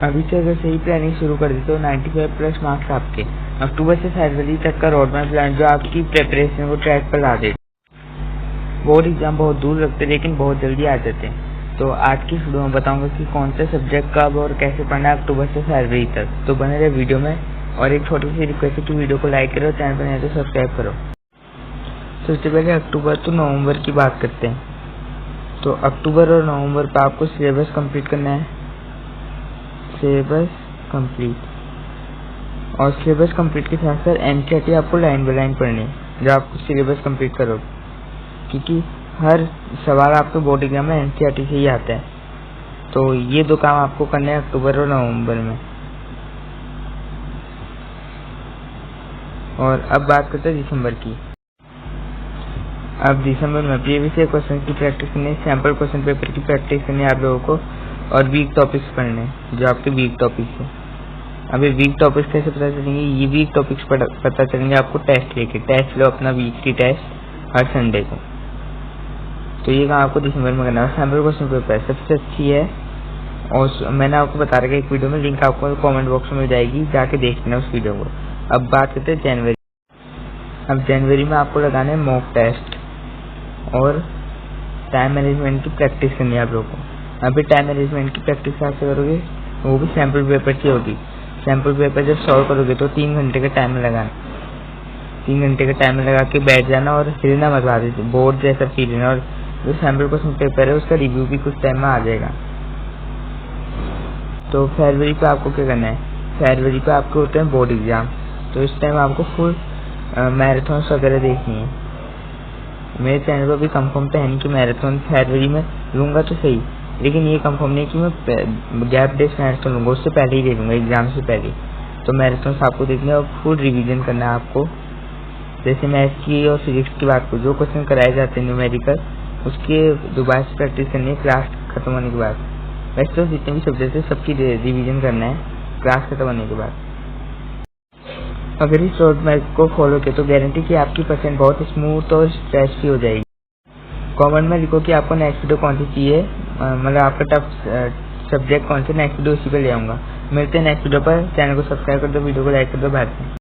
अभी से अगर सही प्लानिंग शुरू कर दी तो 95 प्लस मार्क्स आपके अक्टूबर से फरवरी तक का रोड मैप प्लान जो आपकी प्रिपरेशन को ट्रैक पर ला दे। बोर्ड एग्जाम बहुत दूर रखते लेकिन बहुत जल्दी आ जाते हैं। तो आज की वीडियो में बताऊंगा कि कौन सा सब्जेक्ट कब और कैसे पढ़ना है अक्टूबर से फरवरी तक। तो बने रहे वीडियो में। और एक छोटी सी रिक्वेस्ट है कि वीडियो को लाइक करो, चैनल पर नए तो सब्सक्राइब करो। सबसे पहले अक्टूबर तो नवंबर की बात करते हैं। तो अक्टूबर और नवंबर पर आपको सिलेबस कंप्लीट करना है। सिलेबस कंप्लीट और सिलेबस कंप्लीट के साथ साथ एनसीईआरटी आपको लाइन बाय लाइन पढ़नी है जब आपको सिलेबस कंप्लीट करोगे, क्योंकि हर सवाल आपके बोर्ड एग्जाम में एनसीईआरटी से ही आता है। तो ये दो काम आपको करने हैं अक्टूबर और नवंबर में। और अब बात करते हैं दिसंबर की। अब दिसंबर में प्रीवियस ईयर क्वेश्चन की प्रैक्टिस करनी है, सैम्पल क्वेश्चन पेपर की प्रैक्टिस करनी है आप लोगों को, और वीक टॉपिक्स पढ़ने जो आपके वीक टॉपिक्स हैं। अभी वीक टॉपिक्स कैसे पता चलेंगे? ये वीक टॉपिक्स पता चलेंगे आपको टेस्ट लेके। टेस्ट लो अपना वीकली टेस्ट हर संडे को। तो ये काम आपको दिसंबर में करना है। सैम्पल क्वेश्चन पेपर सबसे अच्छी है और मैंने आपको बता रखा एक वीडियो में, लिंक आपको कमेंट बॉक्स में मिल जाएगी, जाके देख लेना उस वीडियो को। अब बात करते हैं जनवरी। अब जनवरी में आपको लगाने मॉक टेस्ट और टाइम मैनेजमेंट की प्रैक्टिस करनी है आप लोगों को। अभी टाइम मैनेजमेंट की प्रैक्टिस कैसे करोगे? वो भी सैम्पल पेपर की होगी। सैम्पल पेपर जब सॉल्व करोगे तो 3 घंटे का टाइमर लगाना। 3 घंटे का टाइमर लगा के बैठ जाना और हिलना मत बाद में, बोर्ड जैसा फील लेना। और जो सैम्पल क्वेश्चन पेपर है उसका रिव्यू भी कुछ टाइम में आ जाएगा। तो फरवरी पे आपको क्या करना है? फरवरी पे आपके होते हैं बोर्ड एग्जाम, तो इस टाइम आपको फुल मैराथन्स वगैरह देखनी है। मेरे चैनल पर भी कंफर्म तो है नहीं कि मैराथन फरवरी में लूँगा तो सही, लेकिन ये कंफर्म नहीं कि मैं गैप डेज मैराथन लूँगा, उससे पहले ही ले लूँगा, एग्जाम से पहले। तो मैराथन आपको देखने और फुल रिवीजन करना है आपको। जैसे मैथ्स की और फिजिक्स की बात करूँ, जो क्वेश्चन कराए जाते हैं न्यूमेरिकल, उसके दोबारा से प्रैक्टिस करनी है क्लास खत्म होने के बाद। वैसे तो जितने भी सब्जेक्ट है सबकी रिवीजन करना है क्लास खत्म होने के बाद। अगर इस रोड मैप को फॉलो किया तो गारंटी कि आपकी परसेंट बहुत स्मूथ और स्ट्रेस फ्री हो जाएगी। कमेंट में लिखो कि आपको नेक्स्ट वीडियो कौन सी चाहिए, मतलब आपका टफ सब्जेक्ट कौन से, नेक्स्ट वीडियो उसी पे ले आऊँगा। मिलते हैं नेक्स्ट वीडियो पर। चैनल को सब्सक्राइब कर दो, वीडियो को लाइक कर दो। बाय।